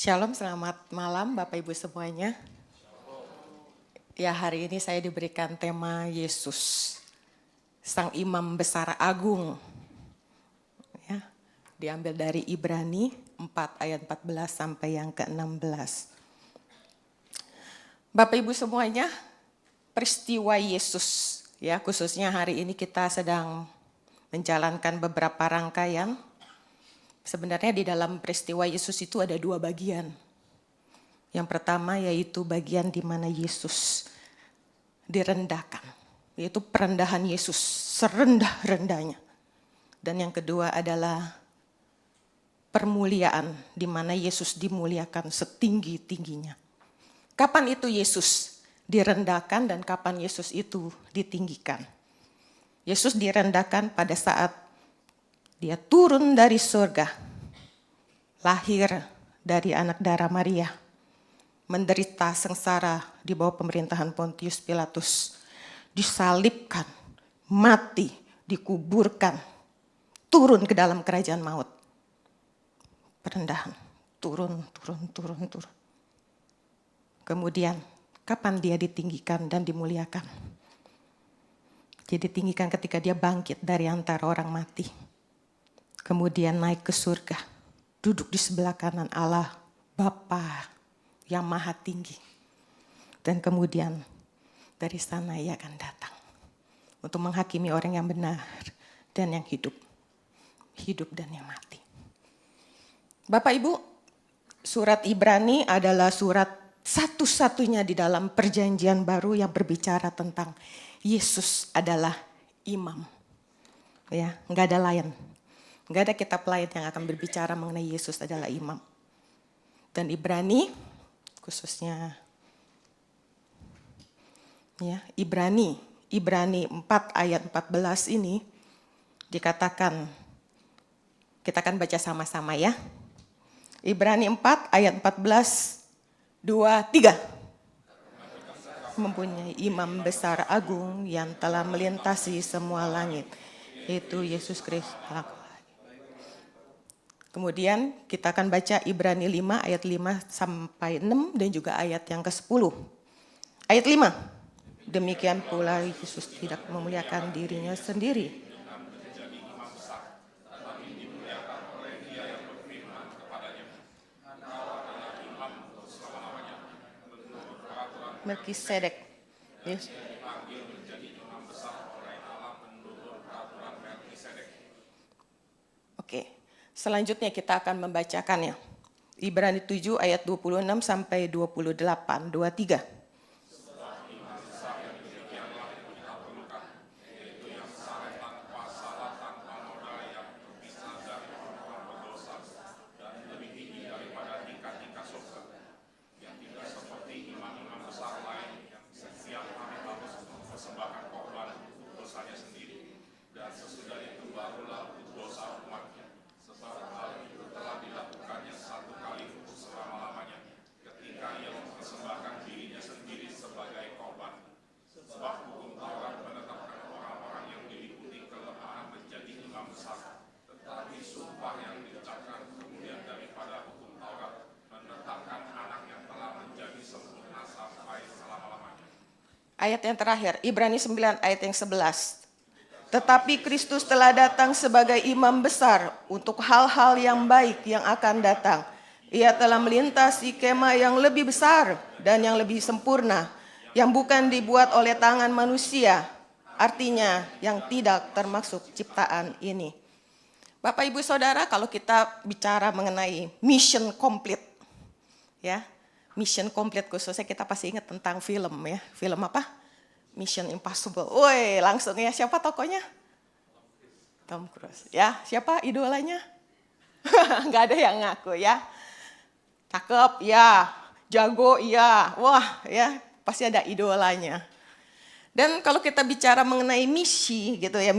Shalom, selamat malam Bapak Ibu semuanya. Ya, hari ini saya diberikan tema Yesus, Sang Imam Besar Agung. Ya, diambil dari Ibrani 4 ayat 14 sampai yang ke-16. Bapak Ibu semuanya, peristiwa Yesus, ya khususnya hari ini kita sedang menjalankan beberapa rangkaian. Sebenarnya di dalam peristiwa Yesus itu ada dua bagian. Yang pertama yaitu bagian di mana Yesus direndahkan, yaitu perendahan Yesus serendah-rendahnya. Dan yang kedua adalah permuliaan di mana Yesus dimuliakan setinggi-tingginya. Kapan itu Yesus direndahkan dan kapan Yesus itu ditinggikan? Yesus direndahkan pada saat dia turun dari surga, lahir dari anak darah Maria, menderita sengsara di bawah pemerintahan Pontius Pilatus, disalibkan, mati, dikuburkan, turun ke dalam kerajaan maut. Perendahan, turun. Kemudian, kapan dia ditinggikan dan dimuliakan? Dia ditinggikan ketika dia bangkit dari antara orang mati. Kemudian naik ke surga, duduk di sebelah kanan Allah, Bapa yang maha tinggi. Dan kemudian dari sana ia akan datang untuk menghakimi orang yang benar dan yang hidup dan yang mati. Bapak Ibu, surat Ibrani adalah surat satu-satunya di dalam perjanjian baru yang berbicara tentang Yesus adalah imam. Ya, enggak ada lain. Enggak ada kitab lain yang akan berbicara mengenai Yesus adalah imam. Dan Ibrani khususnya ya, Ibrani 4 ayat 14 ini dikatakan, kita akan baca sama-sama ya. Ibrani 4 ayat 14, 2, 3. Mempunyai imam besar agung yang telah melintasi semua langit, yaitu Yesus Kristus. Kemudian kita akan baca Ibrani 5 ayat 5 sampai 6 dan juga ayat yang ke-10. Ayat 5. Demikian pula Yesus tidak memuliakan dirinya sendiri. Melkisedek. Yes. Oke. Selanjutnya kita akan membacakannya. Ibrani 7 ayat 26 sampai 28, 23. Ayat yang terakhir, Ibrani 9 ayat yang 11. Tetapi Kristus telah datang sebagai imam besar untuk hal-hal yang baik yang akan datang. Ia telah melintasi kemah yang lebih besar dan yang lebih sempurna, yang bukan dibuat oleh tangan manusia, artinya yang tidak termasuk ciptaan ini. Bapak Ibu Saudara, kalau kita bicara mengenai mission complete, ya, Mission Complete khususnya kita pasti ingat tentang film ya. Film apa? Mission Impossible. Woi, langsung ya. Siapa tokonya? Tom Cruise. Ya, siapa idolanya? Nggak ada yang ngaku ya. Cakep ya. Jago ya. Wah ya, pasti ada idolanya. Dan kalau kita bicara mengenai misi gitu ya.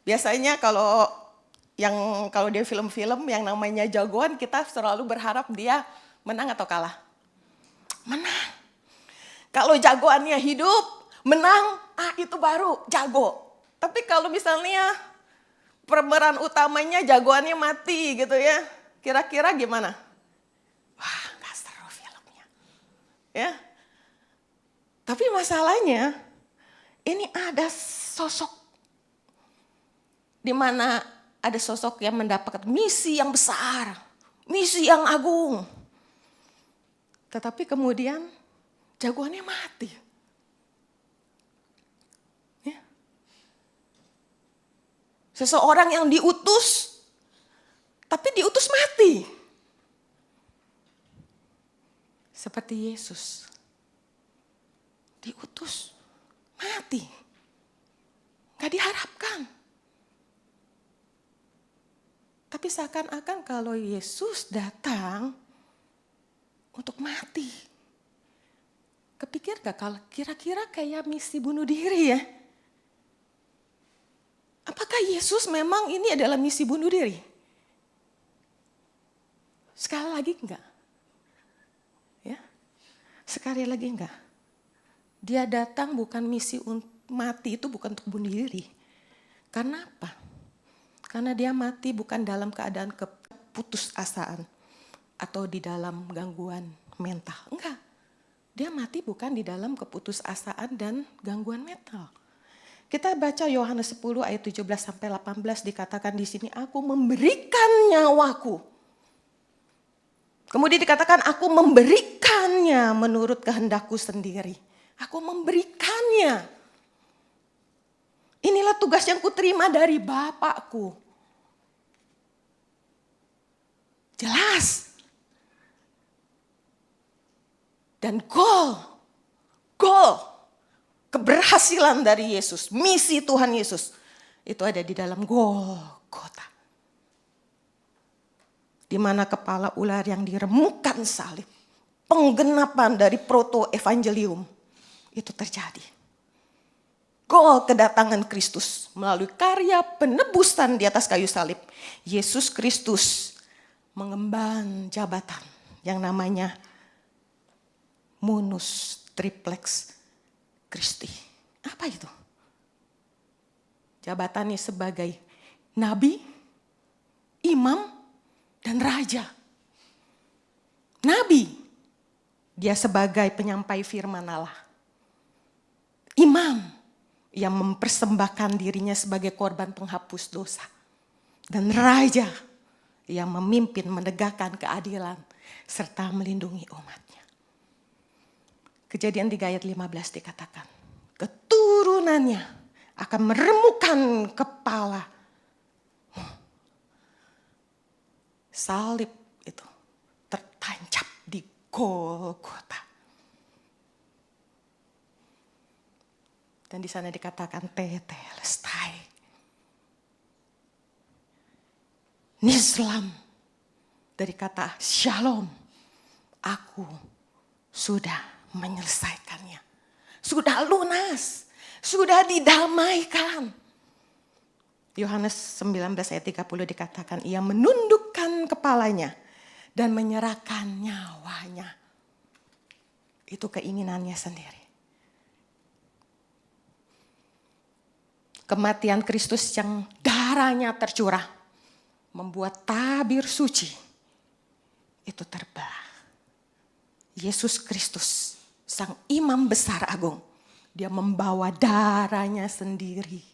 Biasanya kalau di film-film yang namanya jagoan, kita selalu berharap dia menang atau kalah? Menang. Kalau jagoannya hidup, menang, itu baru jago. Tapi kalau misalnya pemeran utamanya jagoannya mati gitu ya, kira-kira gimana? Ya. Tapi masalahnya ini ada sosok di mana ada sosok yang mendapatkan misi yang besar, misi yang agung. Tetapi kemudian jagoannya mati. Ya. Seseorang yang diutus, tapi diutus mati. Seperti Yesus. Diutus, mati. Gak diharapkan. Tapi seakan-akan kalau Yesus datang untuk mati. Kepikir gak kalau kira-kira kayak misi bunuh diri ya? Apakah Yesus memang ini adalah misi bunuh diri? Sekali lagi enggak. Ya. Sekali lagi enggak. Dia datang bukan misi untuk mati, itu bukan untuk bunuh diri. Karena apa? Karena dia mati bukan dalam keadaan keputusasaan atau di dalam gangguan mental. Enggak. Dia mati bukan di dalam keputusasaan dan gangguan mental. Kita baca Yohanes 10 ayat 17 sampai 18 dikatakan di sini, aku memberikan nyawaku. Kemudian dikatakan aku memberikannya menurut kehendakku sendiri. Aku memberikannya. Inilah tugas yang kuterima dari Bapakku. Jelas. Dan goal keberhasilan dari Yesus, misi Tuhan Yesus, itu ada di dalam Golgota. Di mana kepala ular yang diremukkan salib, penggenapan dari proto-evangelium, itu terjadi. Goal kedatangan Kristus melalui karya penebusan di atas kayu salib. Yesus Kristus mengemban jabatan yang namanya Munus Triplex Christi. Apa itu? Jabatannya sebagai nabi, imam, dan raja. Nabi, dia sebagai penyampai firman Allah. Imam, yang mempersembahkan dirinya sebagai korban penghapus dosa. Dan raja, yang memimpin menegakkan keadilan serta melindungi umatnya. Kejadian 3 ayat 15 dikatakan, keturunannya akan meremukkan kepala. Salib itu tertancap di Golgota. Dan di sana dikatakan tetelestai. Nislam dari kata shalom. Aku sudah menyelesaikannya. Sudah lunas. Sudah didamaikan. Yohanes 19 ayat 30 dikatakan ia menundukkan kepalanya dan menyerahkan nyawanya. Itu keinginannya sendiri. Kematian Kristus yang darahnya tercurah membuat tabir suci itu terbelah. Yesus Kristus, sang imam besar agung, dia membawa darahnya sendiri.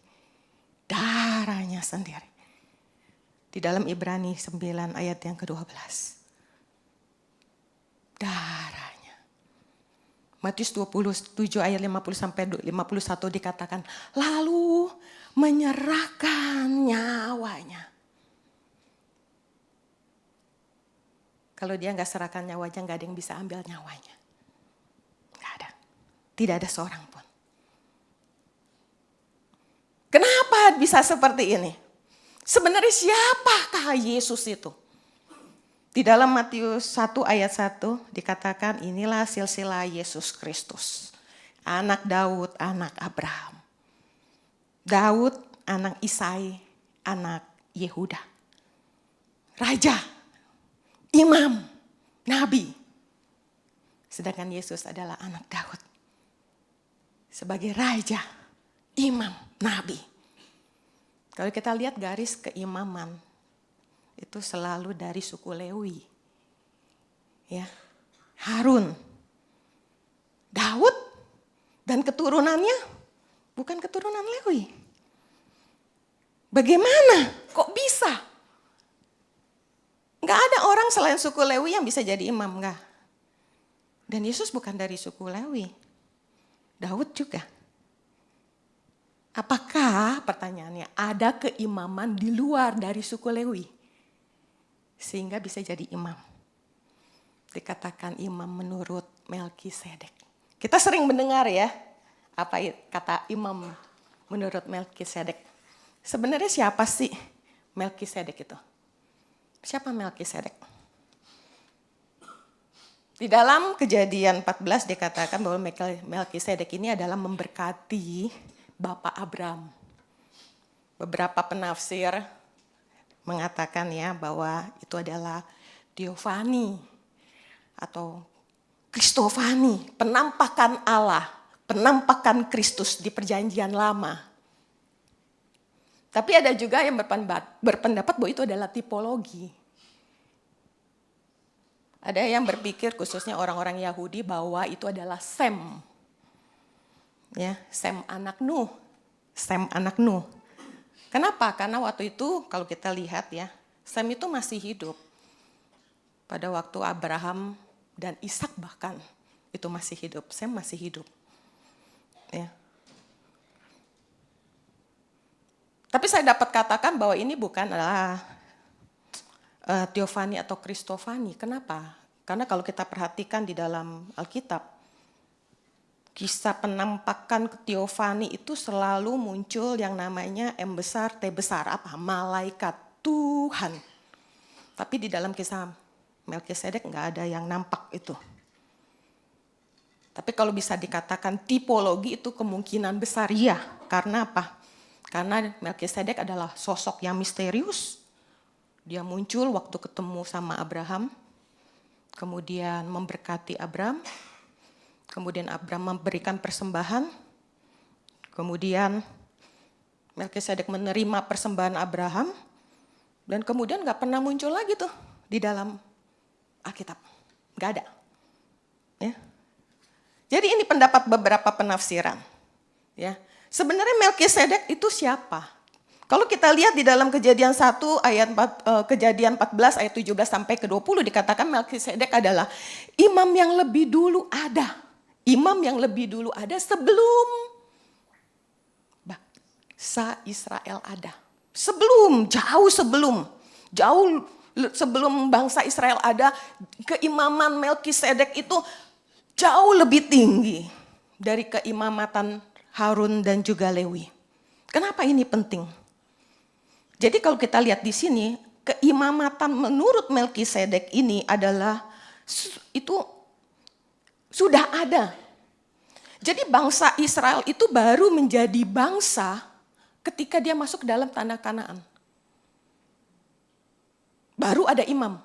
Darahnya sendiri. Di dalam Ibrani 9 ayat yang ke-12. Darahnya. Matius 27 ayat 50 sampai 51 dikatakan, lalu menyerahkan nyawanya. Kalau dia nggak serahkan nyawanya, nggak ada yang bisa ambil nyawanya. Nggak ada. Tidak ada seorang pun. Kenapa bisa seperti ini? Sebenarnya siapakah Yesus itu? Di dalam Matius 1 ayat 1 dikatakan inilah silsilah Yesus Kristus. Anak Daud, anak Abraham. Daud, anak Isai, anak Yehuda. Raja, imam, nabi. Sedangkan Yesus adalah anak Daud. Sebagai raja, imam, nabi. Kalau kita lihat garis keimaman, itu selalu dari suku Lewi. Ya, Harun. Daud dan keturunannya bukan keturunan Lewi. Bagaimana? Kok bisa? Nggak ada orang selain suku Lewi yang bisa jadi imam, nggak. Dan Yesus bukan dari suku Lewi. Daud juga. Apakah pertanyaannya ada keimaman di luar dari suku Lewi? Sehingga bisa jadi imam. Dikatakan imam menurut Melkisedek. Kita sering mendengar ya, apa kata imam menurut Melkisedek. Sebenarnya siapa sih Melkisedek itu? Siapa Melkisedek? Di dalam Kejadian 14 dikatakan bahwa Melkisedek ini adalah memberkati Bapak Abraham. Beberapa penafsir mengatakan ya bahwa itu adalah Theophany atau Kristofani, penampakan Allah, penampakan Kristus di Perjanjian Lama. Tapi ada juga yang berpendapat bahwa itu adalah tipologi. Ada yang berpikir khususnya orang-orang Yahudi bahwa itu adalah Sem. Ya, Sem anak Nuh. Sem anak Nuh. Kenapa? Karena waktu itu kalau kita lihat ya, Sem itu masih hidup. Pada waktu Abraham dan Ishak bahkan itu masih hidup. Sem masih hidup. Ya. Tapi saya dapat katakan bahwa ini bukan adalah Theophany atau Kristofani. Kenapa? Karena kalau kita perhatikan di dalam Alkitab, kisah penampakan Theophany itu selalu muncul yang namanya M besar, T besar. Apa? Malaikat Tuhan. Tapi di dalam kisah Melkisedek nggak ada yang nampak itu. Tapi kalau bisa dikatakan tipologi itu kemungkinan besar ya. Karena apa? Karena Melkisedek adalah sosok yang misterius. Dia muncul waktu ketemu sama Abraham. Kemudian memberkati Abraham. Kemudian Abraham memberikan persembahan. Kemudian Melkisedek menerima persembahan Abraham. Dan kemudian nggak pernah muncul lagi tuh di dalam Alkitab. Nggak ada. Ya. Jadi ini pendapat beberapa penafsiran. Ya. Sebenarnya Melkisedek itu siapa? Kalau kita lihat di dalam Kejadian 1 ayat 4, Kejadian 14 ayat 17 sampai ke 20 dikatakan Melkisedek adalah imam yang lebih dulu ada. Imam yang lebih dulu ada sebelum bangsa Israel ada. Sebelum, jauh sebelum bangsa Israel ada, keimaman Melkisedek itu jauh lebih tinggi dari keimamatan Harun dan juga Lewi. Kenapa ini penting? Jadi kalau kita lihat di sini, keimamatan menurut Melkisedek ini adalah itu sudah ada. Jadi bangsa Israel itu baru menjadi bangsa ketika dia masuk dalam tanah Kanaan. Baru ada imam.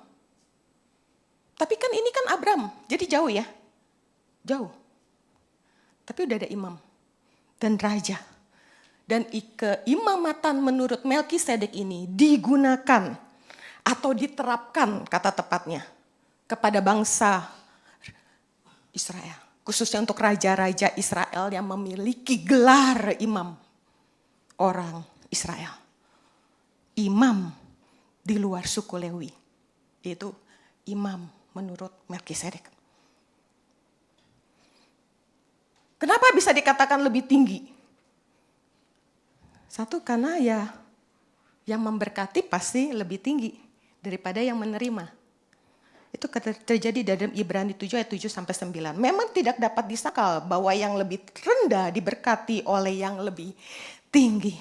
Tapi kan ini kan Abraham, jadi jauh ya. Jauh. Tapi udah ada imam dan raja. Dan keimamatan menurut Melkisedek ini digunakan atau diterapkan kata tepatnya kepada bangsa Israel. Khususnya untuk raja-raja Israel yang memiliki gelar imam orang Israel. Imam di luar suku Lewi. Yaitu imam menurut Melkisedek. Kenapa bisa dikatakan lebih tinggi? Satu, karena ya yang memberkati pasti lebih tinggi daripada yang menerima. Itu terjadi dalam Ibrani 7 ayat 7 sampai 9. Memang tidak dapat disangkal bahwa yang lebih rendah diberkati oleh yang lebih tinggi.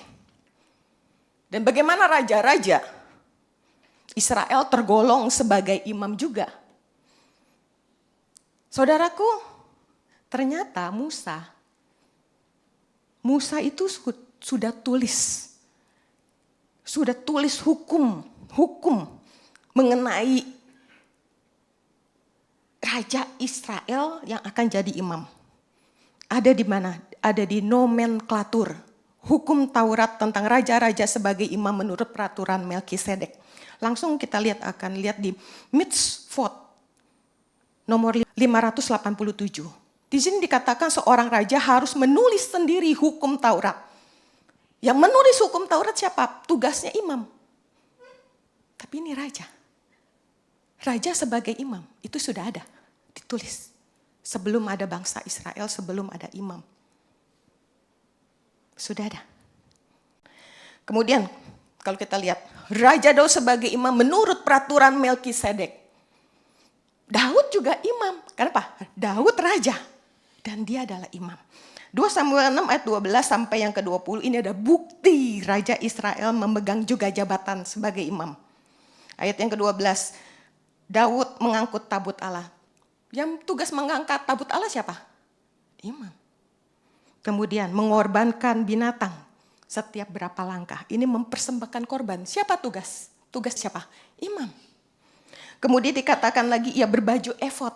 Dan bagaimana raja-raja Israel tergolong sebagai imam juga. Saudaraku, ternyata Musa itu sudah tulis hukum mengenai raja Israel yang akan jadi imam. Ada di mana? Ada di nomenklatur. Hukum Taurat tentang raja-raja sebagai imam menurut peraturan Melkisedek. Langsung kita lihat di Mitzvot nomor 587. Di sini dikatakan seorang raja harus menulis sendiri hukum Taurat. Yang menulis hukum Taurat siapa? Tugasnya imam. Tapi ini raja. Raja sebagai imam, itu sudah ada, ditulis. Sebelum ada bangsa Israel, sebelum ada imam. Sudah ada. Kemudian, kalau kita lihat, Raja Daud sebagai imam menurut peraturan Melkisedek. Daud juga imam. Kenapa? Daud raja. Dan dia adalah imam. 2 Samuel 6 ayat 12 sampai yang ke-20, ini ada bukti Raja Israel memegang juga jabatan sebagai imam. Ayat yang ke-12, Daud mengangkut tabut Allah. Yang tugas mengangkat tabut Allah siapa? Imam. Kemudian mengorbankan binatang setiap berapa langkah. Ini mempersembahkan korban. Siapa tugas? Tugas siapa? Imam. Kemudian dikatakan lagi ia berbaju efod.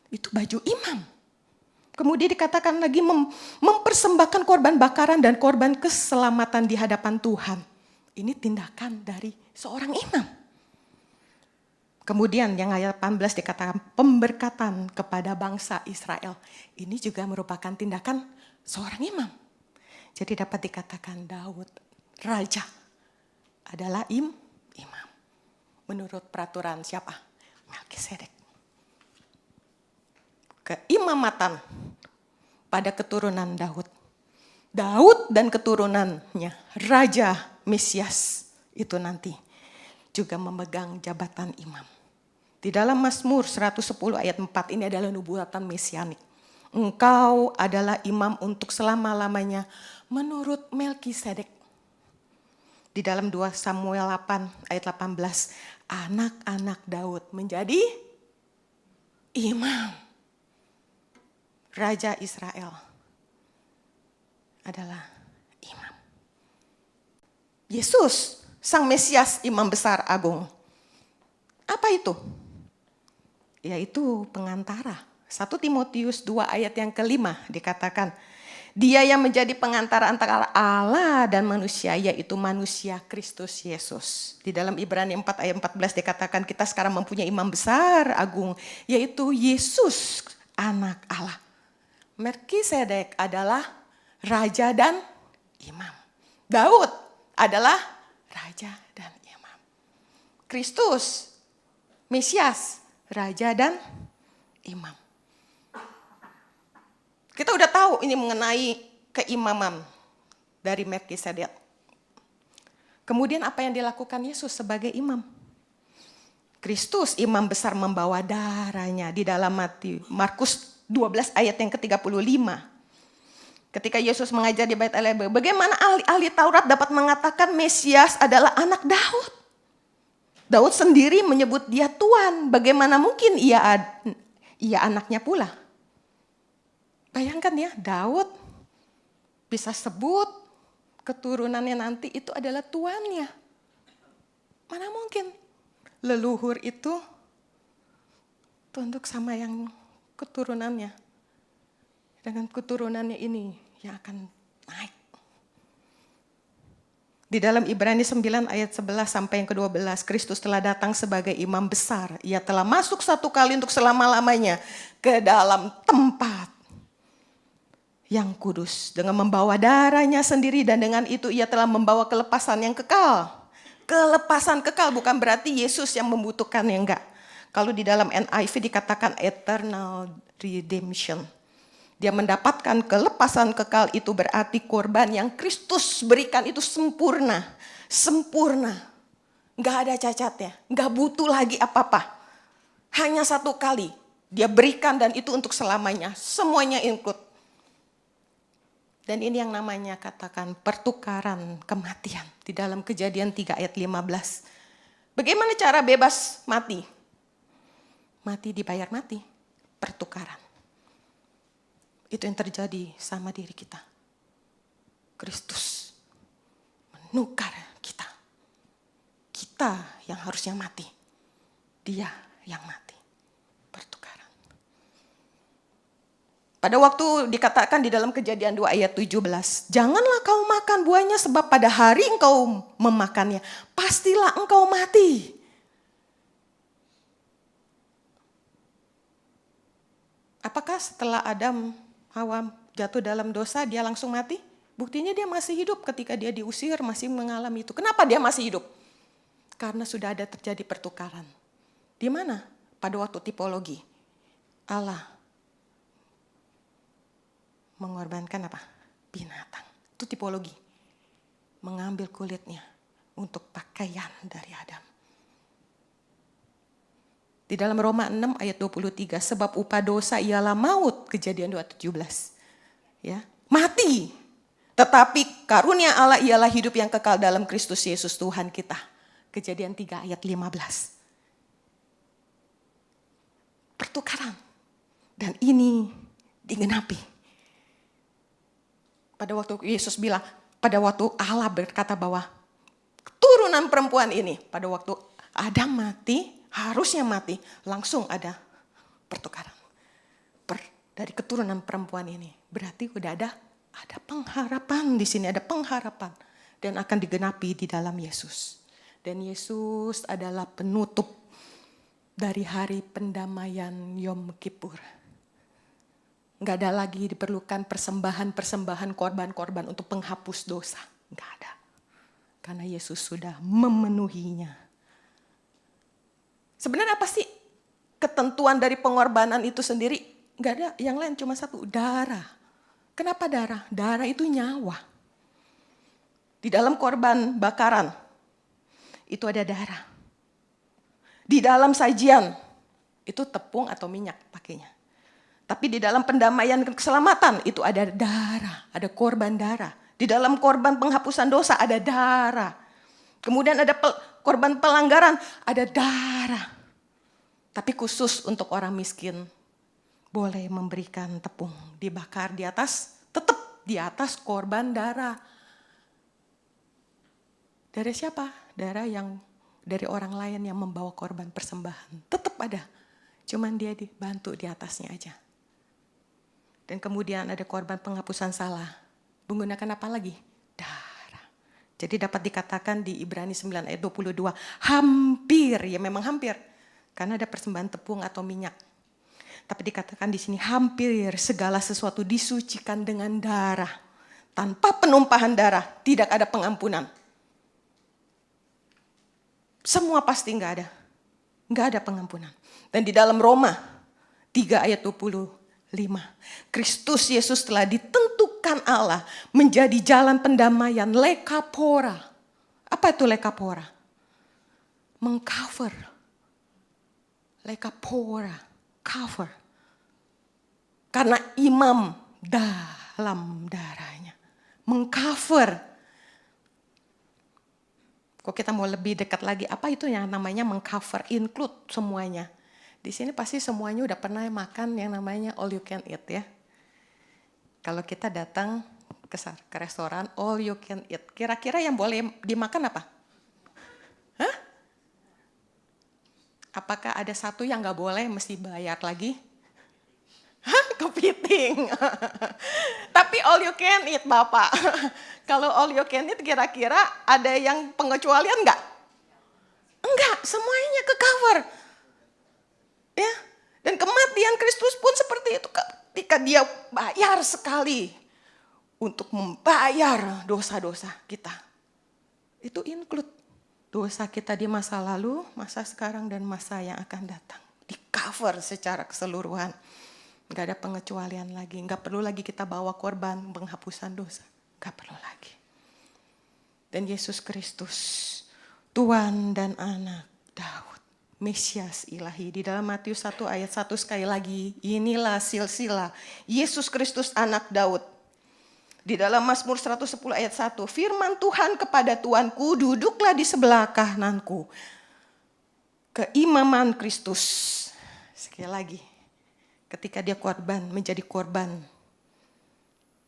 Itu baju imam. Kemudian dikatakan lagi mempersembahkan korban bakaran dan korban keselamatan di hadapan Tuhan. Ini tindakan dari seorang imam. Kemudian yang ayat 18 dikatakan pemberkatan kepada bangsa Israel. Ini juga merupakan tindakan seorang imam. Jadi dapat dikatakan Daud, raja, adalah imam. Menurut peraturan siapa? Melkisedek. Keimamatan pada keturunan Daud. Daud dan keturunannya, Raja Mesias itu nanti juga memegang jabatan imam. Di dalam Mazmur 110 ayat 4 ini adalah nubuatan mesianik. Engkau adalah imam untuk selama-lamanya menurut Melkisedek. Di dalam 2 Samuel 8 ayat 18, anak-anak Daud menjadi imam. Raja Israel adalah imam. Yesus, Sang Mesias, imam besar agung. Apa itu? Yaitu pengantara. 1 Timotius 2 ayat yang ke-5 dikatakan, dia yang menjadi pengantara antara Allah dan manusia, yaitu manusia Kristus Yesus. Di dalam Ibrani 4 ayat 14 dikatakan kita sekarang mempunyai imam besar agung, yaitu Yesus, anak Allah. Melkisedek adalah raja dan imam. Daud adalah raja dan imam. Kristus, Mesias, raja dan imam. Kita udah tahu ini mengenai keimaman dari Melkisedek. Kemudian apa yang dilakukan Yesus sebagai imam? Kristus imam besar membawa darahnya di dalam Markus 12 ayat yang ke-35. Ketika Yesus mengajar di Bait Allah, bagaimana ahli Taurat dapat mengatakan Mesias adalah anak Daud? Daud sendiri menyebut dia Tuhan. Bagaimana mungkin ia anaknya pula? Bayangkan ya, Daud bisa sebut keturunannya nanti itu adalah tuannya. Mana mungkin leluhur itu tunduk sama yang keturunannya. Dengan keturunannya ini yang akan naik. Di dalam Ibrani 9 ayat 11 sampai yang ke-12, Kristus telah datang sebagai imam besar. Ia telah masuk satu kali untuk selama-lamanya ke dalam tempat yang kudus. Dengan membawa darahnya sendiri dan dengan itu ia telah membawa kelepasan yang kekal. Kelepasan kekal bukan berarti Yesus yang membutuhkan, ya enggak. Kalau di dalam NIV dikatakan eternal redemption. Dia mendapatkan kelepasan kekal, itu berarti korban yang Kristus berikan itu sempurna. Sempurna. Enggak ada cacatnya. Enggak butuh lagi apa-apa. Hanya satu kali dia berikan dan itu untuk selamanya. Semuanya include. Dan ini yang namanya katakan pertukaran kematian. Di dalam Kejadian 3 ayat 15. Bagaimana cara bebas mati? Mati dibayar mati. Pertukaran. Itu yang terjadi sama diri kita. Kristus menukar kita. Kita yang harusnya mati. Dia yang mati. Pertukaran. Pada waktu dikatakan di dalam Kejadian 2 ayat 17. Janganlah kau makan buahnya sebab pada hari engkau memakannya. Pastilah engkau mati. Apakah setelah Adam Hawa jatuh dalam dosa, dia langsung mati? Buktinya dia masih hidup ketika dia diusir, masih mengalami itu. Kenapa dia masih hidup? Karena sudah ada terjadi pertukaran. Di mana? Pada waktu tipologi. Allah mengorbankan apa? Binatang. Itu tipologi. Mengambil kulitnya untuk pakaian dari Adam. Di dalam Roma 6 ayat 23, sebab upah dosa ialah maut, Kejadian 2:17. Ya, mati. Tetapi karunia Allah ialah hidup yang kekal dalam Kristus Yesus Tuhan kita. Kejadian 3 ayat 15. Pertukaran. Dan ini digenapi. Pada waktu Yesus bilang, pada waktu Allah berkata bahwa keturunan perempuan ini, pada waktu Adam mati, harusnya mati, langsung ada pertukaran. Dari keturunan perempuan ini. Berarti udah ada pengharapan di sini, ada pengharapan. Dan akan digenapi di dalam Yesus. Dan Yesus adalah penutup dari hari pendamaian Yom Kippur. Nggak ada lagi diperlukan persembahan-persembahan korban-korban untuk penghapus dosa. Nggak ada. Karena Yesus sudah memenuhinya. Sebenarnya apa sih ketentuan dari pengorbanan itu sendiri? Nggak ada, yang lain cuma satu, darah. Kenapa darah? Darah itu nyawa. Di dalam korban bakaran, itu ada darah. Di dalam sajian, itu tepung atau minyak pakainya. Tapi di dalam pendamaian keselamatan, itu ada darah, ada korban darah. Di dalam korban penghapusan dosa, ada darah. Kemudian ada korban pelanggaran, ada darah. Tapi khusus untuk orang miskin, boleh memberikan tepung, dibakar di atas, tetap di atas korban darah. Dari siapa? Darah yang dari orang lain yang membawa korban persembahan. Tetap ada, cuman dia dibantu di atasnya aja. Dan kemudian ada korban penghapusan salah. Menggunakan apa lagi? Darah. Jadi dapat dikatakan di Ibrani 9 ayat 22, hampir, ya memang hampir. Karena ada persembahan tepung atau minyak. Tapi dikatakan di sini hampir segala sesuatu disucikan dengan darah. Tanpa penumpahan darah tidak ada pengampunan. Semua pasti nggak ada. Nggak ada pengampunan. Dan di dalam Roma 3 ayat 25. Kristus Yesus telah ditentukan Allah menjadi jalan pendamaian, lekapora. Apa itu lekapora? Mengcover. Lekapora. Cover. Karena imam dalam darahnya. Mengcover. Kok kita mau lebih dekat lagi, apa itu yang namanya mengcover, include semuanya. Di sini pasti semuanya udah pernah makan yang namanya all you can eat ya. Kalau kita datang ke restoran all you can eat, kira-kira yang boleh dimakan apa? Hah? Apakah ada satu yang nggak boleh mesti bayar lagi? Hah? Kepiting. Tapi all you can eat Bapak. Kalau all you can eat kira-kira ada yang pengecualian nggak? Enggak, semuanya ke cover. Ya, dan kematian Kristus pun seperti itu. Ketika dia bayar sekali untuk membayar dosa-dosa kita. Itu include dosa kita di masa lalu, masa sekarang, dan masa yang akan datang. Di cover secara keseluruhan. Gak ada pengecualian lagi. Gak perlu lagi kita bawa korban penghapusan dosa. Gak perlu lagi. Dan Yesus Kristus, Tuhan dan anak Daud, Mesias ilahi. Di dalam Matius 1 ayat 1 sekali lagi, inilah silsilah Yesus Kristus anak Daud. Di dalam Mazmur 110 ayat 1, firman Tuhan kepada Tuanku, duduklah di sebelah kananku. Keimaman Kristus. Sekali lagi, ketika dia korban, menjadi korban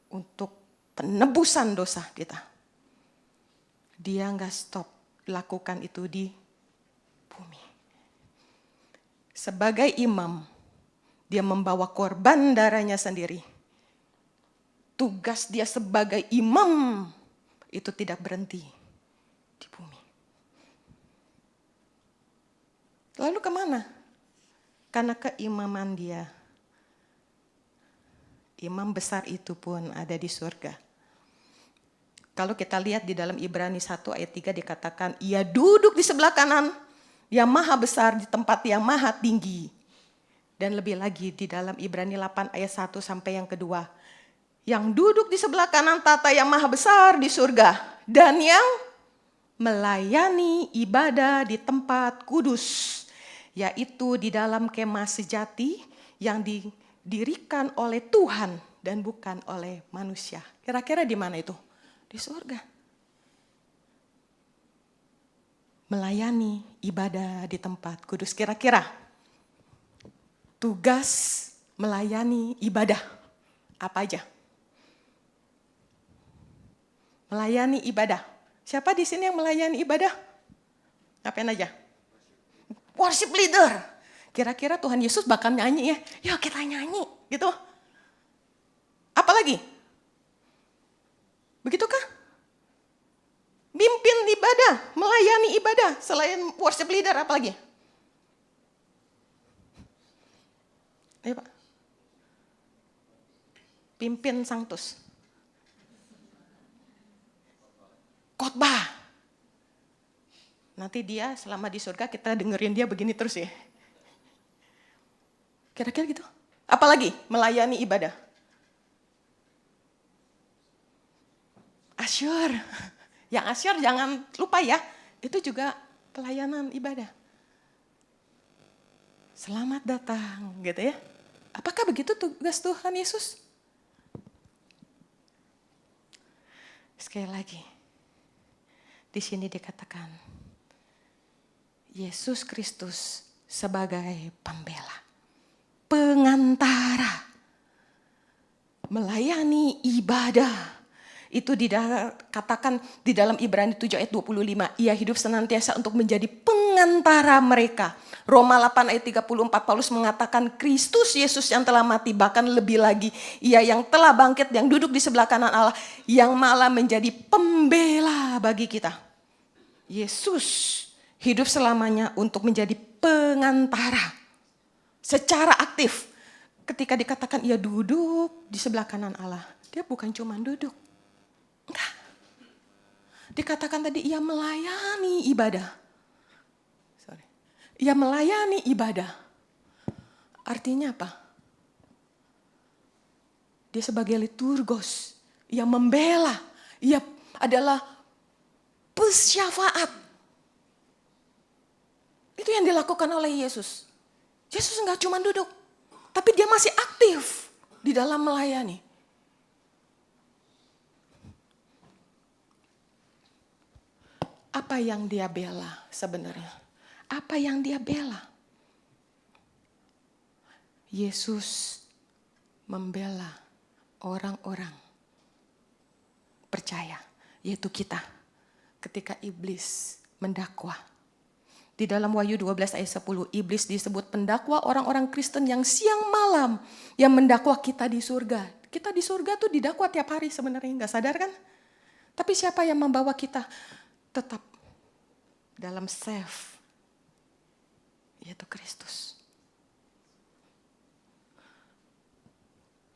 untuk penebusan dosa kita. Dia enggak stop lakukan itu di bumi. Sebagai imam, dia membawa korban darahnya sendiri. Tugas dia sebagai imam itu tidak berhenti di bumi. Lalu kemana? Karena keimaman dia Imam besar itu pun ada di surga. Kalau kita lihat di dalam Ibrani 1 ayat 3 dikatakan, ia duduk di sebelah kanan yang maha besar di tempat yang maha tinggi. Dan lebih lagi di dalam Ibrani 8 ayat 1 sampai yang kedua, yang duduk di sebelah kanan tata yang maha besar di surga, dan yang melayani ibadah di tempat kudus, yaitu di dalam kemah sejati yang didirikan oleh Tuhan dan bukan oleh manusia. Kira-kira di mana itu? Di surga. Melayani ibadah di tempat kudus. Kira-kira tugas melayani ibadah apa aja? Melayani ibadah. Siapa di sini yang melayani ibadah? Ngapain aja? Worship leader. Kira-kira Tuhan Yesus bakal nyanyi ya? Yuk kita nyanyi gitu. Apalagi? Begitukah? Pimpin ibadah, melayani ibadah. Selain worship leader apalagi? Ayo Pak. Pimpin sanctus. Khotbah. Nanti dia selama di surga kita dengerin dia begini terus ya. Kira-kira gitu. Apalagi melayani ibadah. Asyur. Yang asyur jangan lupa ya. Itu juga pelayanan ibadah. Selamat datang gitu ya. Apakah begitu tugas Tuhan Yesus? Sekali lagi. Di sini dikatakan Yesus Kristus sebagai pembela, pengantara, melayani ibadah. Itu dikatakan di dalam Ibrani 7 ayat 25. Ia hidup senantiasa untuk menjadi pengantara mereka. Roma 8 ayat 34 Paulus mengatakan Kristus Yesus yang telah mati, bahkan lebih lagi ia yang telah bangkit, yang duduk di sebelah kanan Allah, yang malah menjadi pembela bagi kita. Yesus hidup selamanya untuk menjadi pengantara secara aktif. Ketika dikatakan ia duduk di sebelah kanan Allah, dia bukan cuma duduk. Enggak. Dikatakan tadi ia melayani ibadah. Ia melayani ibadah. Artinya apa? Dia sebagai liturgos, ia membela, ia adalah pesyafaat. Itu yang dilakukan oleh Yesus. Yesus enggak cuma duduk, tapi dia masih aktif di dalam melayani. Apa yang dia bela sebenarnya? Apa yang dia bela? Yesus membela orang-orang percaya, yaitu kita. Ketika iblis mendakwa. Di dalam Wahyu 12 ayat 10, iblis disebut pendakwa orang-orang Kristen yang siang malam yang mendakwa kita di surga. Kita di surga tuh didakwa tiap hari sebenarnya, nggak sadar kan? Tapi siapa yang membawa kita tetap dalam safe? Yaitu Kristus.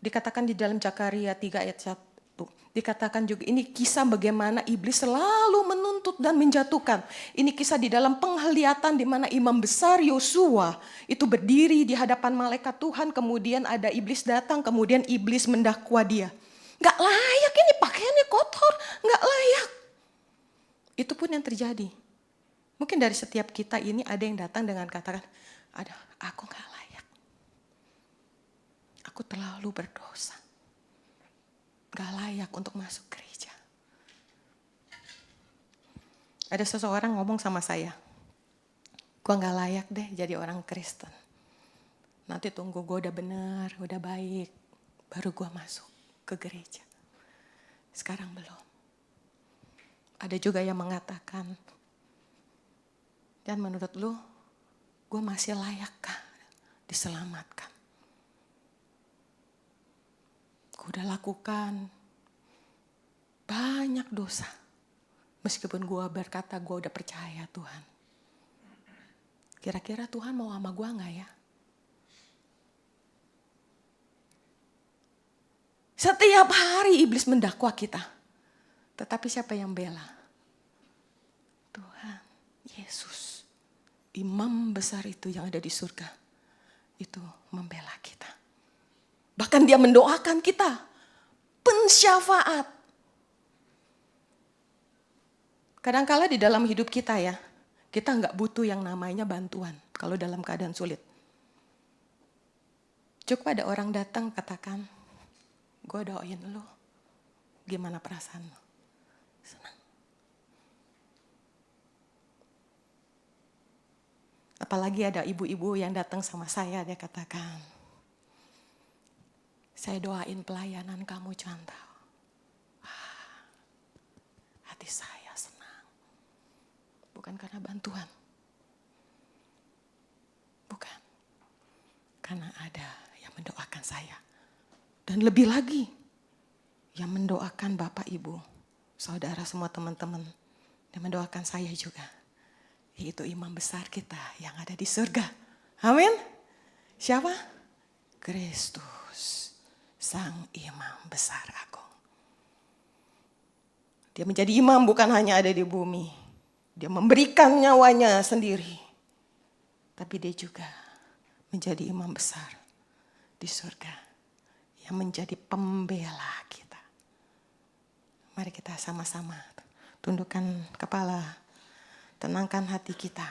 Dikatakan di dalam Zakaria 3 ayat 1. Dikatakan juga ini kisah bagaimana iblis selalu menuntut dan menjatuhkan. Ini kisah di dalam penglihatan di mana imam besar Yosua itu berdiri di hadapan malaikat Tuhan. Kemudian ada iblis datang, kemudian iblis mendakwa dia. Gak layak ini, pakaiannya kotor, gak layak. Itu pun yang terjadi. Mungkin dari setiap kita ini ada yang datang dengan katakan, ada aku gak layak. Aku terlalu berdosa. Gak layak untuk masuk gereja. Ada seseorang ngomong sama saya, gue gak layak deh jadi orang Kristen. Nanti tunggu gue udah bener, udah baik, baru gue masuk ke gereja. Sekarang belum. Ada juga yang mengatakan, dan menurut lu, gue masih layakkah diselamatkan? Gue udah lakukan banyak dosa. Meskipun gue berkata gue udah percaya Tuhan. Kira-kira Tuhan mau sama gue gak ya? Setiap hari iblis mendakwa kita. Tetapi siapa yang bela? Tuhan Yesus. Imam besar itu yang ada di surga. Itu membela kita. Bahkan dia mendoakan kita. Pensyafaat. Kadangkala di dalam hidup kita ya, kita nggak butuh yang namanya bantuan kalau dalam keadaan sulit. Cukup ada orang datang katakan, gue doain lo, gimana perasaan lo? Senang. Apalagi ada ibu-ibu yang datang sama saya, dia katakan, saya doain pelayanan kamu Chantau. Hati saya senang. Bukan karena bantuan. Bukan. Karena ada yang mendoakan saya. Dan lebih lagi, yang mendoakan Bapak Ibu, saudara semua teman-teman, yang mendoakan saya juga. Yaitu imam besar kita yang ada di surga. Amin. Siapa? Kristus, sang imam besar agung. Dia menjadi imam bukan hanya ada di bumi. Dia memberikan nyawanya sendiri. Tapi dia juga menjadi imam besar di surga. Yang menjadi pembela kita. Mari kita sama-sama tundukkan kepala. Tenangkan hati kita.